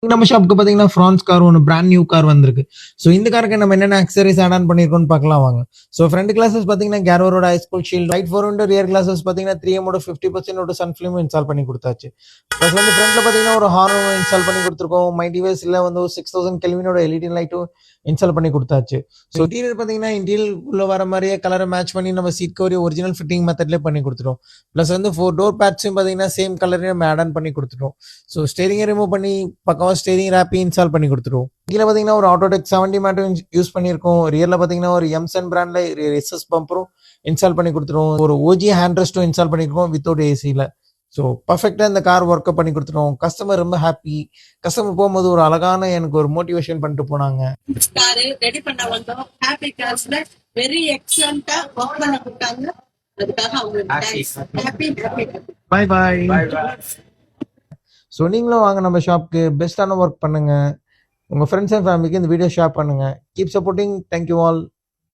நம்ம ஷாப்க்கு பார்த்தீங்கன்னா, France car ஒண்ணு பிராண்ட் நியூ கார் வந்திருக்கு. ஸோ இந்த காருக்கு நம்ம என்னென்ன அக்சஸரீஸ் ஆட் ஆன் பண்ணியிருக்கோம்னு பார்க்கலாம் வாங்க. ஸோ ஃப்ரண்ட் கிளாஸஸ் பார்த்தீங்கன்னா, கேரோரோட ஹைஸ்கூல் shield, right four window, rear glasses பார்த்தீங்கன்னா, 3Mஓட 50% சன் ஃபிலிம் இன்ஸ்டால் பண்ணி குடுத்தாச்சு. ப்ளஸ் வந்து ஃப்ரண்ட்ல பார்த்தீங்கன்னா, ஒரு ஹார்ன் இன்ஸ்டால் பண்ணி குடுத்துருக்கோம். மை டிவைஸ்ல வந்து ஒரு 6000 கெல்வினோட எல்இடி லைட்டும் இன்ஸ்டால் பண்ணி குடுத்தாச்சு. ஸோ இன்டீரியர் பார்த்தீங்கன்னா, இன்டீரியர் உள்ள வர மாரியே கலரை மேட்ச் பண்ணி நம்ம சீட் கவரையும் ஒரிஜினல் ஃபிட்டிங் மெத்தட்லயே பண்ணி குடுத்துட்டோம். ப்ளஸ் வந்து 4 டோர் பேட்ஸும் பார்த்தீங்கன்னா, சேம் கலரையும் நம்ம ஆட் ஆன் பண்ணி குடுத்துட்டோம். ஸோ ஸ்டீரிங்கை ரிமூவ் பண்ணி பக்காவா ஸ்டீரிங் ரேப்பையும் இன்ஸ்டால் பண்ணி கொடுத்துருவோம். கீழே பார்த்தீங்கன்னா ஒரு ஆட்டோடெக் 70 மேட்டும் யூஸ் பண்ணியிருக்கோம். ரியரில் பார்த்தீங்கன்னா ஒரு எம்சன் பிராண்ட்ல எஸ்எஸ் பம்பரும் இன்ஸ்டால் பண்ணி கொடுத்துருவோம். ஒரு ஓஜி ஹேண்ட் ரெஸ்ட்டும் இன்ஸ்டால் பண்ணியிருக்கோம் வித்தவுட் ஏசியில். ஸோ பர்ஃபெக்டாக இந்த கார் ஒர்க் பண்ணி கொடுத்துருவோம். கஸ்டமர் ரொம்ப ஹாப்பி. கஸ்டமர் போகும்போது ஒரு அழகான எனக்கு ஒரு மோட்டிவேஷன் பண்ணிட்டு போனாங்க. கார் ரெடி பண்ண வந்தோம். ஹாப்பி கார்ஸ்ல வெரி எக்ஸலண்டா ஒர்க் பண்ண கொடுத்தாங்க. அதுக்காக அவங்களுக்கு ஹாப்பி. Bye bye. ஸோ நீங்களும் வாங்க நம்ம ஷாப்க்கு. பெஸ்ட்டான ஒர்க் பண்ணுங்க. உங்கள் ஃப்ரெண்ட்ஸ் அண்ட் ஃபேமிலிக்கு இந்த வீடியோ ஷேர் பண்ணுங்க. Keep supporting. Thank you all.